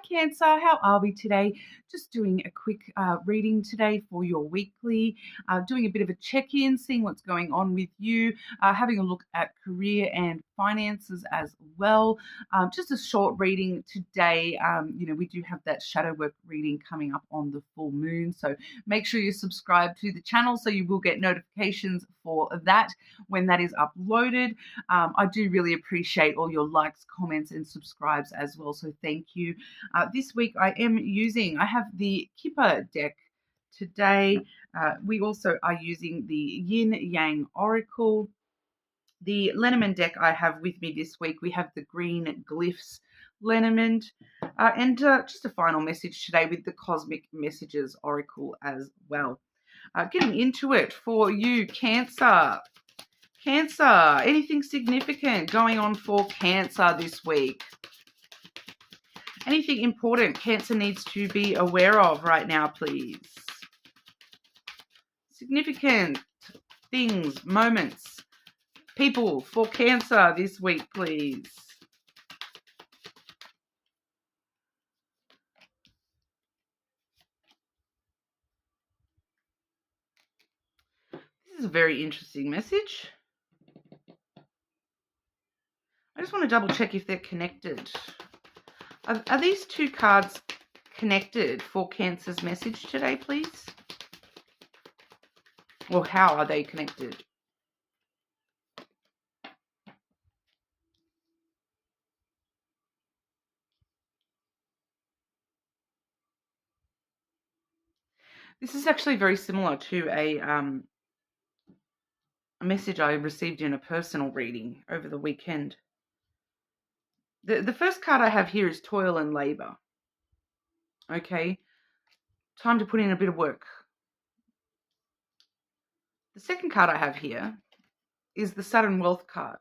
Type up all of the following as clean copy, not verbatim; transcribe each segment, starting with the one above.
Cancer. How are we today? Just doing a quick reading today for your weekly, doing a bit of a check-in, seeing what's going on with you, having a look at career and finances as well. Just a short reading today. We do have that shadow work reading coming up on the full moon, so make sure you subscribe to the channel so you will get notifications for that when that is uploaded. I do really appreciate all your likes, comments, and subscribes as well, so thank you. This week I have the Kipper deck today. We also are using the Yin Yang Oracle. The Lenormand deck I have with me this week, we have the Green Glyphs Lenormand, and just a final message today with the Cosmic Messages Oracle as well. Getting into it for you, Cancer. Cancer, anything significant going on for Cancer this week? Anything important Cancer needs to be aware of right now, please? Significant things, moments, people for Cancer this week, please. This is a very interesting message. I just want to double check if they're connected. Are these two cards connected for Cancer's message today, please? Or how are they connected? This is actually very similar to a message I received in a personal reading over the weekend. The first card I have here is toil and labor. Okay, time to put in a bit of work. The second card I have here is the sudden wealth card.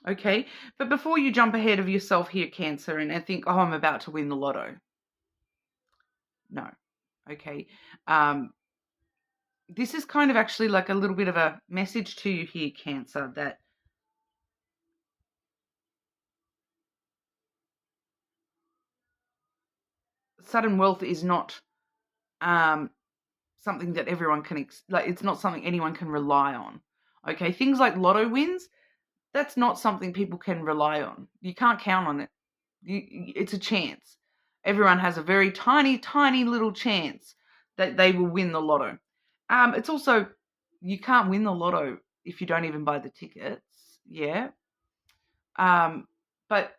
Okay, but before you jump ahead of yourself here, Cancer, and think, oh, I'm about to win the lotto. No. Okay. This is kind of actually like a little bit of a message to you here, Cancer, that sudden wealth is not something that everyone can, it's not something anyone can rely on. Okay, things like lotto wins, that's not something people can rely on. You can't count on it. It's a chance. Everyone has a very tiny, tiny little chance that they will win the lotto. It's also, you can't win the lotto if you don't even buy the tickets. Yeah. But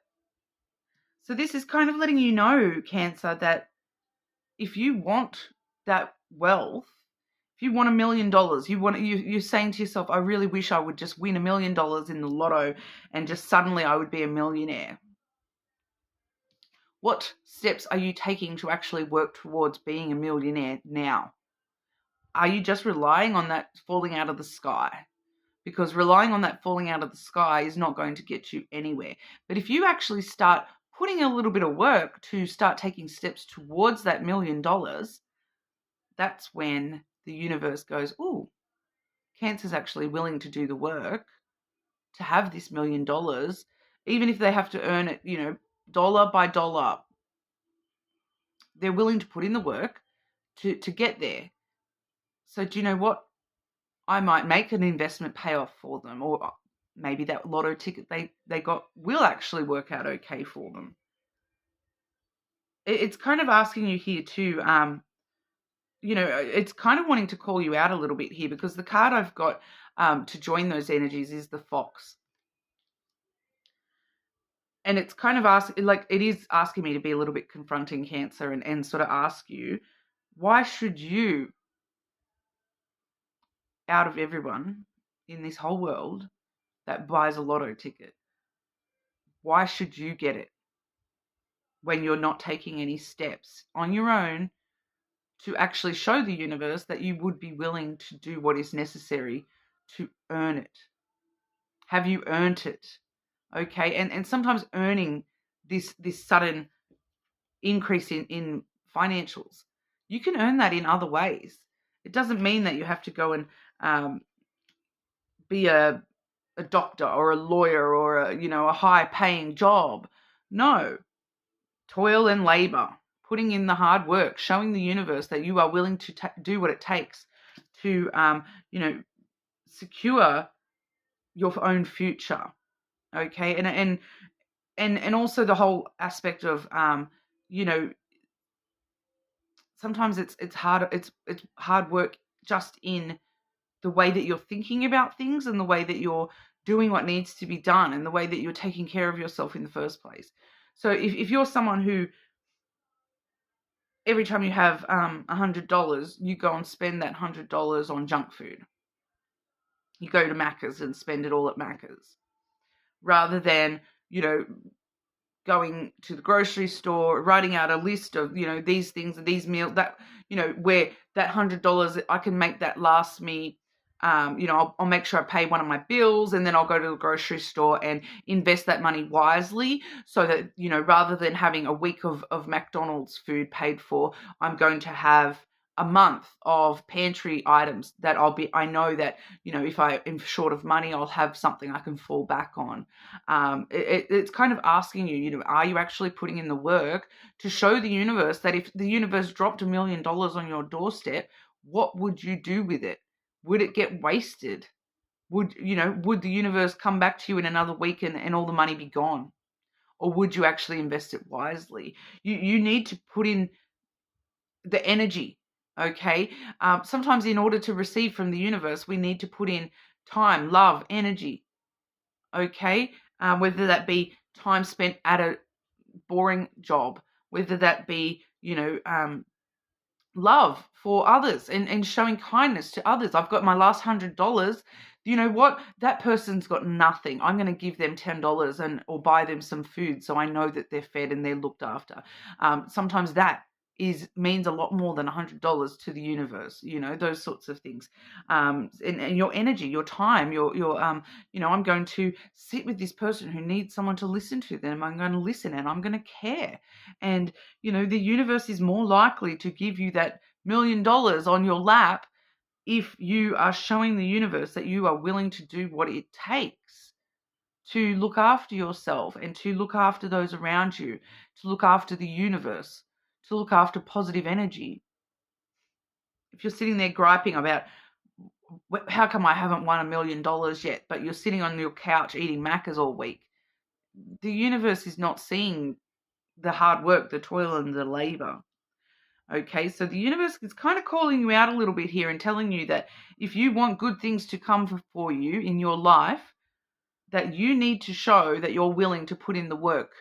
so this is kind of letting you know, Cancer, that if you want that wealth, if you want $1 million, you're saying to yourself, I really wish I would just win $1 million in the lotto and just suddenly I would be a millionaire. What steps are you taking to actually work towards being a millionaire now? Are you just relying on that falling out of the sky? Because relying on that falling out of the sky is not going to get you anywhere. But if you actually start putting a little bit of work to start taking steps towards that $1 million, that's when the universe goes, oh, Cancer's actually willing to do the work to have this $1 million, even if they have to earn it, dollar by dollar. They're willing to put in the work to get there. So do you know what? I might make an investment payoff for them, or maybe that lotto ticket they got will actually work out okay for them. It's kind of asking you here too, it's kind of wanting to call you out a little bit here, because the card I've got to join those energies is the Fox. And it's kind of it is asking me to be a little bit confronting, Cancer, and sort of ask you, why should you, out of everyone in this whole world that buys a lotto ticket, why should you get it when you're not taking any steps on your own to actually show the universe that you would be willing to do what is necessary to earn it? Have you earned it? Okay, and sometimes earning this sudden increase in financials, you can earn that in other ways. It doesn't mean that you have to go and be a doctor or a lawyer or a high paying job. No, toil and labor, putting in the hard work, showing the universe that you are willing to do what it takes to, secure your own future. Okay. And also the whole aspect of, sometimes it's hard. It's hard work just in the way that you're thinking about things and the way that you're doing what needs to be done and the way that you're taking care of yourself in the first place. So if you're someone who every time you have $100, you go and spend that $100 on junk food. You go to Macca's and spend it all at Macca's rather than, going to the grocery store, writing out a list of, these things, these meals that, where that $100, I can make that last me. I'll make sure I pay one of my bills and then I'll go to the grocery store and invest that money wisely so that, rather than having a week of McDonald's food paid for, I'm going to have a month of pantry items that I know that, if I am short of money, I'll have something I can fall back on. It's kind of asking you, are you actually putting in the work to show the universe that if the universe dropped $1 million on your doorstep, what would you do with it? Would it get wasted? Would the universe come back to you in another week and all the money be gone? Or would you actually invest it wisely? You need to put in the energy, okay? Sometimes in order to receive from the universe, we need to put in time, love, energy, okay? Whether that be time spent at a boring job, whether that be, love for others and showing kindness to others. I've got my last $100. You know what? That person's got nothing. I'm going to give them $10 or buy them some food so I know that they're fed and they're looked after. Sometimes that means a lot more than $100 to the universe. Those sorts of things. And your energy, your time, I'm going to sit with this person who needs someone to listen to them. I'm going to listen and I'm going to care. And the universe is more likely to give you that $1 million on your lap if you are showing the universe that you are willing to do what it takes to look after yourself and to look after those around you, to look after the universe, to look after positive energy. If you're sitting there griping about how come I haven't won $1 million yet, but you're sitting on your couch eating Maccas all week, the universe is not seeing the hard work, the toil and the labor. Okay, so the universe is kind of calling you out a little bit here and telling you that if you want good things to come for you in your life, that you need to show that you're willing to put in the work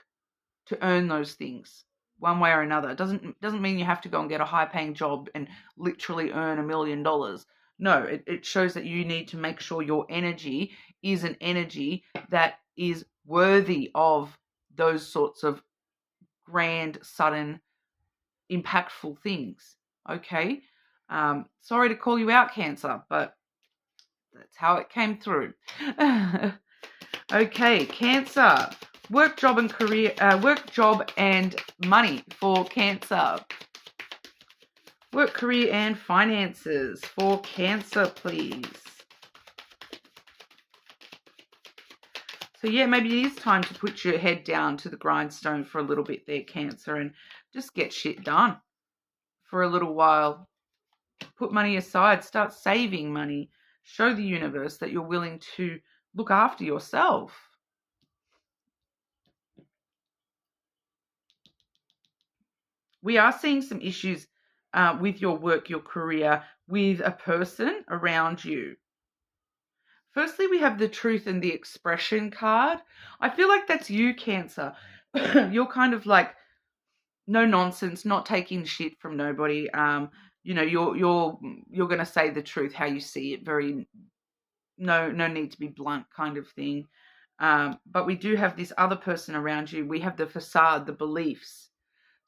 to earn those things one way or another. It doesn't mean you have to go and get a high-paying job and literally earn $1 million. No, it shows that you need to make sure your energy is an energy that is worthy of those sorts of grand, sudden, impactful things. Okay. Sorry to call you out, Cancer, but that's how it came through. Okay, Cancer. Work, job and career. Work, job and money for Cancer. Work, career and finances for Cancer, please. So yeah, maybe it is time to put your head down to the grindstone for a little bit there, Cancer, and just get shit done for a little while. Put money aside, start saving money. Show the universe that you're willing to look after yourself. We are seeing some issues with your work, your career, with a person around you. Firstly, we have the truth and the expression card. I feel like that's you, Cancer. You're kind of like no nonsense, not taking shit from nobody. You're going to say the truth how you see it. Very no need to be blunt kind of thing. But we do have this other person around you. We have the facade, the beliefs.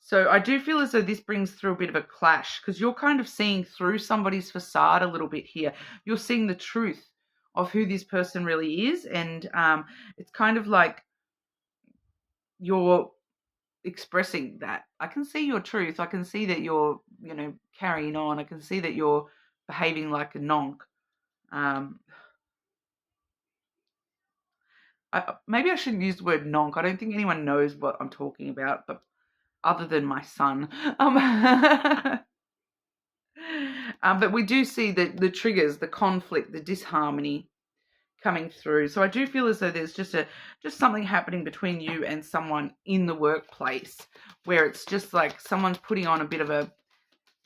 So I do feel as though this brings through a bit of a clash because you're kind of seeing through somebody's facade a little bit here. You're seeing the truth of who this person really is. And it's kind of like you're expressing that. I can see your truth. I can see that you're, carrying on. I can see that you're behaving like a nonk. Maybe I shouldn't use the word nonk. I don't think anyone knows what I'm talking about, but other than my son. But we do see the triggers, the conflict, the disharmony coming through. So I do feel as though there's just something happening between you and someone in the workplace, where it's just like someone's putting on a bit of a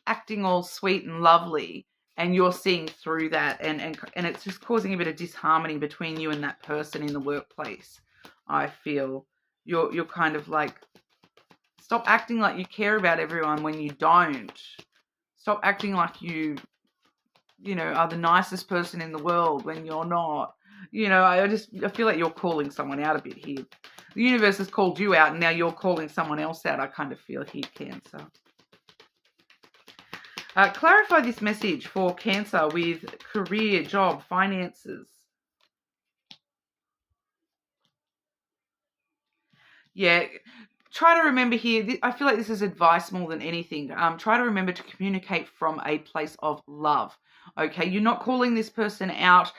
acting all sweet and lovely, and you're seeing through that, and it's just causing a bit of disharmony between you and that person in the workplace. I feel you're kind of like, stop acting like you care about everyone when you don't. Stop acting like you are the nicest person in the world when you're not. I feel like you're calling someone out a bit here. The universe has called you out, and now you're calling someone else out. I kind of feel here, Cancer. Clarify this message for Cancer with career, job, finances. Yeah, try to remember here, I feel like this is advice more than anything. Try to remember to communicate from a place of love. Okay, you're not calling this person out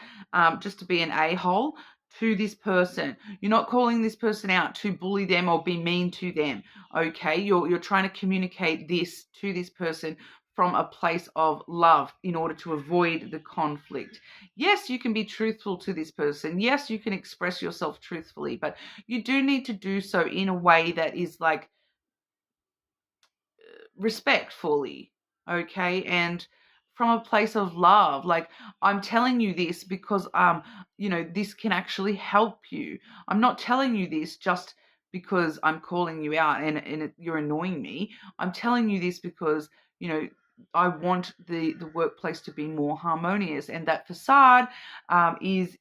just to be an a-hole to this person. You're not calling this person out to bully them or be mean to them. Okay, you're trying to communicate this to this person from a place of love in order to avoid the conflict. Yes, you can be truthful to this person. Yes, you can express yourself truthfully, but you do need to do so in a way that is like respectfully, okay? And from a place of love. Like, I'm telling you this because this can actually help you. I'm not telling you this just because I'm calling you out and you're annoying me. I'm telling you this because I want the workplace to be more harmonious, and that facade is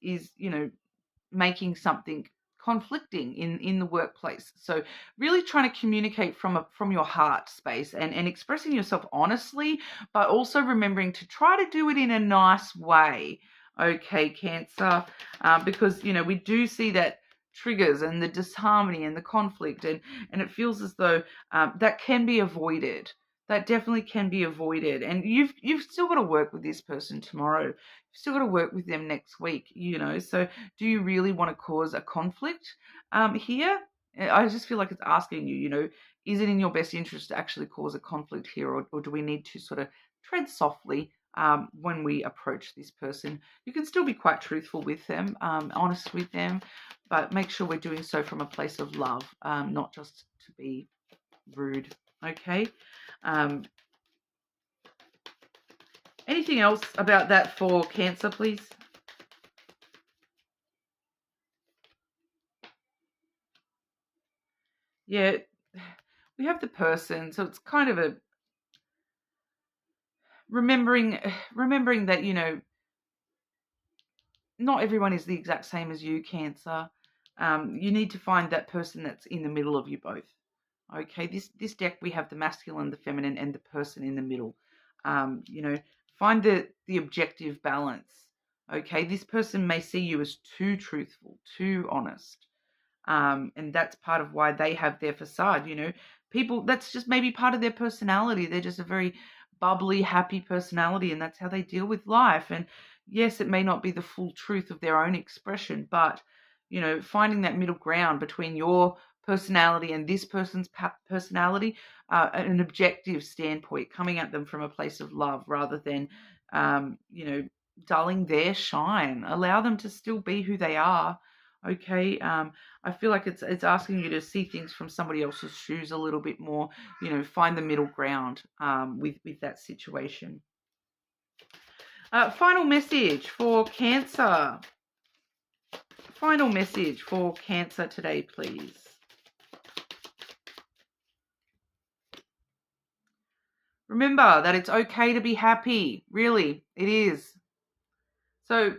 making something conflicting in the workplace. So really trying to communicate from your heart space and expressing yourself honestly, but also remembering to try to do it in a nice way. Okay, Cancer, because we do see that triggers and the disharmony and the conflict, and it feels as though that can be avoided. That definitely can be avoided. And you've still got to work with this person tomorrow. You've still got to work with them next week, So do you really want to cause a conflict here? I just feel like it's asking you, is it in your best interest to actually cause a conflict here, or do we need to sort of tread softly when we approach this person? You can still be quite truthful with them, honest with them, but make sure we're doing so from a place of love, not just to be rude. Okay. Anything else about that for Cancer, please? Yeah, we have the person, so it's kind of a remembering that not everyone is the exact same as you, Cancer. You need to find that person that's in the middle of you both. Okay, this deck, we have the masculine, the feminine, and the person in the middle. Find the objective balance. Okay, this person may see you as too truthful, too honest. And that's part of why they have their facade. People, that's just maybe part of their personality. They're just a very bubbly, happy personality, and that's how they deal with life. And yes, it may not be the full truth of their own expression, but finding that middle ground between your personality and this person's personality, an objective standpoint, coming at them from a place of love rather than dulling their shine. Allow them to still be who they are. Okay, I feel like it's asking you to see things from somebody else's shoes a little bit more. Find the middle ground with that situation. Final message for Cancer. Final message for Cancer today, please. Remember that it's okay to be happy. Really, it is. So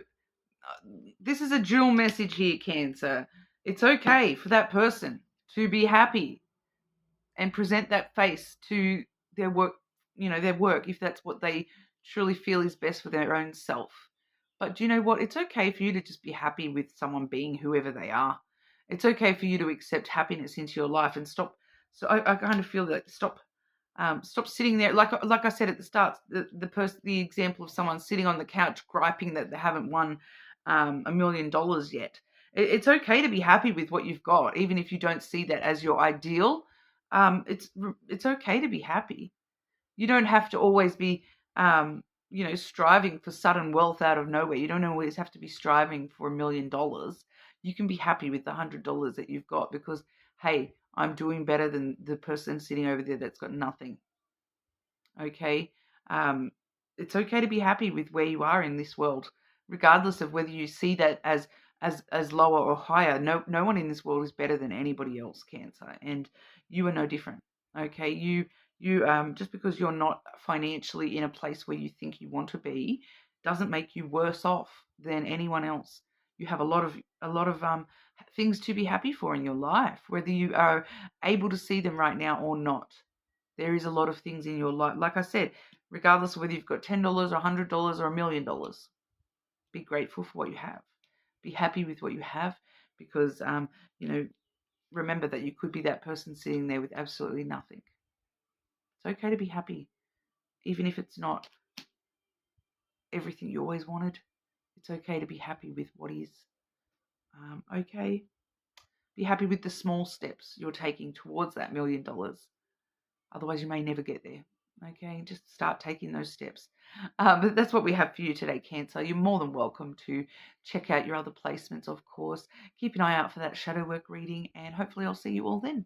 this is a dual message here, Cancer. It's okay for that person to be happy and present that face to their work, if that's what they truly feel is best for their own self. But do you know what? It's okay for you to just be happy with someone being whoever they are. It's okay for you to accept happiness into your life and stop. So I kind of feel that stop sitting there. Like I said at the start, the example of someone sitting on the couch griping that they haven't won $1 million yet. It's okay to be happy with what you've got, even if you don't see that as your ideal. It's okay to be happy. You don't have to always be, striving for sudden wealth out of nowhere. You don't always have to be striving for $1 million. You can be happy with the $100 that you've got because, hey, I'm doing better than the person sitting over there that's got nothing. Okay. Um, it's okay to be happy with where you are in this world, regardless of whether you see that as lower or higher. No one in this world is better than anybody else, Cancer, and you are no different. Okay, you just because you're not financially in a place where you think you want to be, doesn't make you worse off than anyone else. You have a lot of things to be happy for in your life, whether you are able to see them right now or not. There is a lot of things in your life. Like I said, regardless of whether you've got $10 or $100 or $1 million, be grateful for what you have. Be happy with what you have because, you know, remember that you could be that person sitting there with absolutely nothing. It's okay to be happy, even if it's not everything you always wanted. It's okay to be happy with what is. Okay. Be happy with the small steps you're taking towards that $1 million. Otherwise, you may never get there. Okay, just start taking those steps. But that's what we have for you today, Cancer. You're more than welcome to check out your other placements, of course. Keep an eye out for that shadow work reading, and hopefully, I'll see you all then.